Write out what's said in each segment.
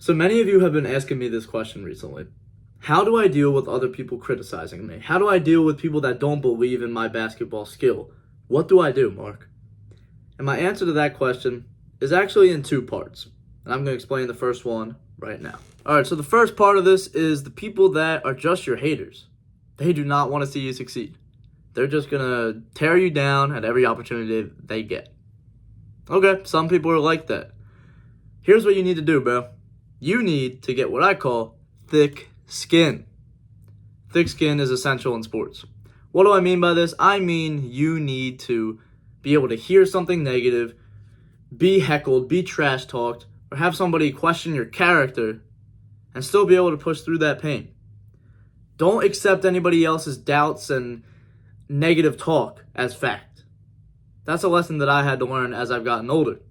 So many of you have been asking me this question recently. How do I deal with other people criticizing me? How do I deal with people that don't believe in my basketball skill? What do I do, Mark? And my answer to that question is actually in two parts. And I'm going to explain the first one right now. All right, so the first part of this is the people that are just your haters. They do not want to see you succeed. They're just going to tear you down at every opportunity they get. Okay, some people are like that. Here's what you need to do, bro. You need to get what I call thick skin. Thick skin is essential in sports. What do I mean by this? I mean you need to be able to hear something negative, be heckled, be trash talked, or have somebody question your character and still be able to push through that pain. Don't accept anybody else's doubts and negative talk as fact. That's a lesson that I had to learn as I've gotten older.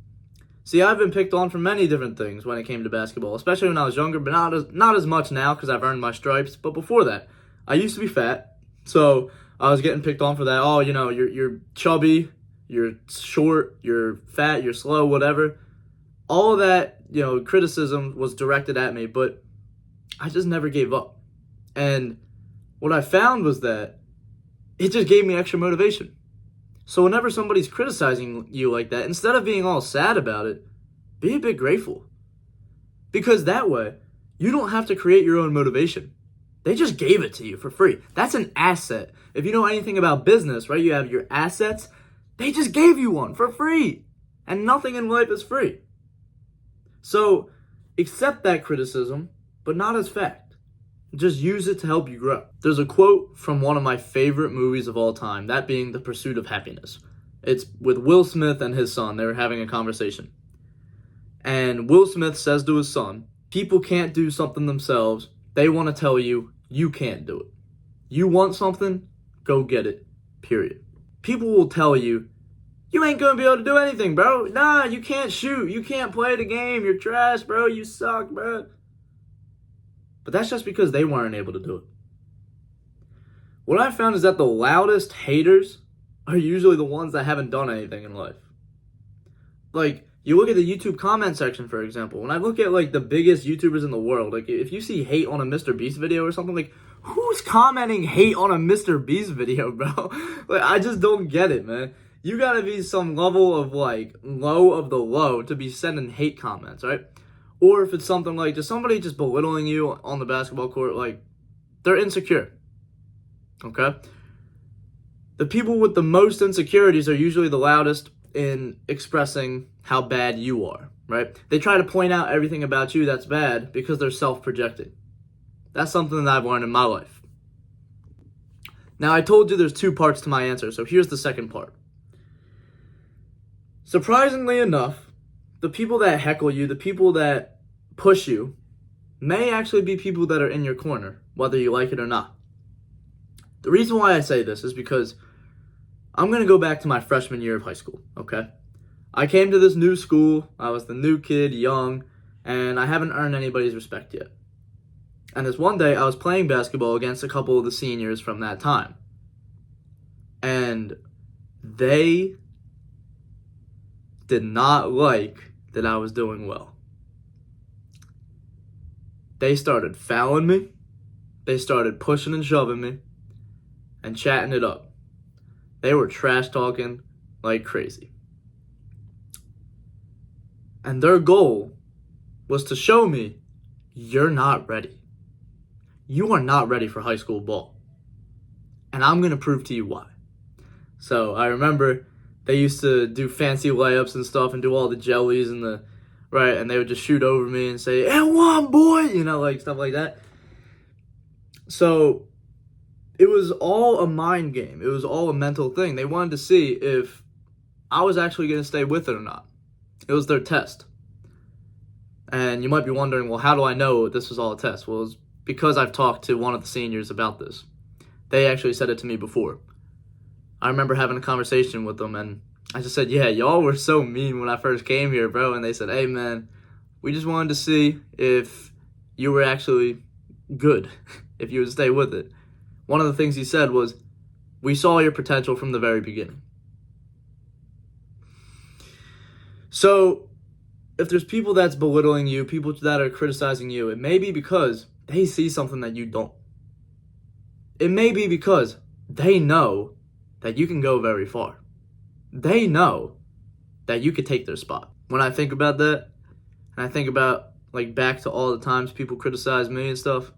See, I've been picked on for many different things when it came to basketball, especially when I was younger, but not as much now because I've earned my stripes. But before that, I used to be fat, so I was getting picked on for that. Oh, you're chubby, you're short, you're fat, you're slow, whatever. All of that, criticism was directed at me, but I just never gave up. And what I found was that it just gave me extra motivation. So whenever somebody's criticizing you like that, instead of being all sad about it, be a bit grateful. Because that way, you don't have to create your own motivation. They just gave it to you for free. That's an asset. If you know anything about business, right, you have your assets. They just gave you one for free. And nothing in life is free. So accept that criticism, but not as fact. Just use it to help you grow. There's a quote from one of my favorite movies of all time, that being The Pursuit of Happiness. It's with Will Smith and his son. They were having a conversation. And Will Smith says to his son, people can't do something themselves. They want to tell you, you can't do it. You want something? Go get it. Period. People will tell you, you ain't going to be able to do anything, bro. Nah, you can't shoot. You can't play the game. You're trash, bro. You suck, bro. But that's just because they weren't able to do it. What I've found is that the loudest haters are usually the ones that haven't done anything in life. Like, you look at the YouTube comment section, for example. When I look at, the biggest YouTubers in the world, if you see hate on a Mr. Beast video or something, who's commenting hate on a Mr. Beast video, bro? I just don't get it, man. You gotta be some level of, low of the low to be sending hate comments, right? Or if it's something just somebody just belittling you on the basketball court, they're insecure. Okay? The people with the most insecurities are usually the loudest in expressing how bad you are, right? They try to point out everything about you that's bad because they're self-projecting. That's something that I've learned in my life. Now, I told you there's two parts to my answer, so here's the second part. Surprisingly enough, the people that heckle you, the people that push you, may actually be people that are in your corner, whether you like it or not. The reason why I say this is because I'm going to go back to my freshman year of high school, okay? I came to this new school, I was the new kid, young, and I haven't earned anybody's respect yet. And this one day, I was playing basketball against a couple of the seniors from that time. And they did not like that I was doing well. They started fouling me, they started pushing and shoving me, and chatting it up. They were trash talking like crazy. And their goal was to show me, you're not ready. You are not ready for high school ball. And I'm going to prove to you why. So I remember they used to do fancy layups and stuff and do all the jellies and and they would just shoot over me and say, and one boy, stuff like that. So it was all a mind game. It was all a mental thing. They wanted to see if I was actually going to stay with it or not. It was their test. And you might be wondering, well, how do I know this was all a test? Well, it's because I've talked to one of the seniors about this. They actually said it to me before. I remember having a conversation with them, and I just said, yeah, y'all were so mean when I first came here, bro. And they said, hey, man, we just wanted to see if you were actually good, if you would stay with it. One of the things he said was, we saw your potential from the very beginning. So if there's people that's belittling you, people that are criticizing you, it may be because they see something that you don't. It may be because they know that you can go very far. They know that you could take their spot. When I think about that, and I think about like back to all the times people criticize me and stuff,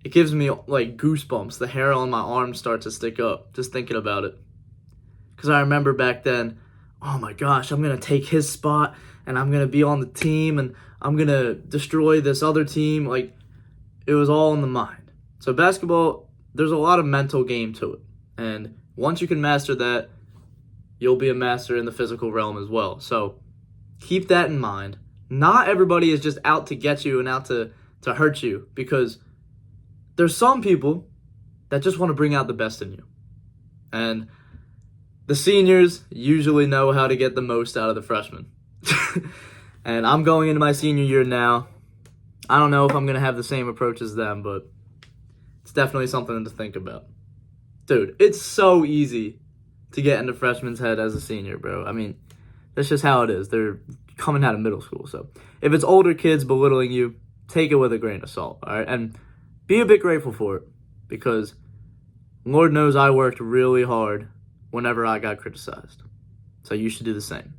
it gives me like goosebumps. The hair on my arm starts to stick up just thinking about it. Because I remember back then, oh my gosh, I'm going to take his spot and I'm going to be on the team and I'm going to destroy this other team. Like, it was all in the mind. So basketball, there's a lot of mental game to it. And once you can master that, you'll be a master in the physical realm as well. So keep that in mind. Not everybody is just out to get you and out to hurt you, because there's some people that just want to bring out the best in you. And the seniors usually know how to get the most out of the freshmen. And I'm going into my senior year now. I don't know if I'm going to have the same approach as them, but it's definitely something to think about. Dude, it's so easy to get into freshman's head as a senior, bro. I mean, that's just how it is. They're coming out of middle school. So if it's older kids belittling you, take it with a grain of salt, all right? And be a bit grateful for it, because Lord knows I worked really hard whenever I got criticized. So you should do the same.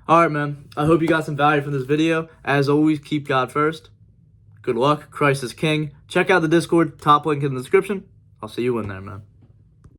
All right, man. I hope you got some value from this video. As always, keep God first. Good luck. Christ is King. Check out the Discord. Top link in the description. I'll see you in there, man.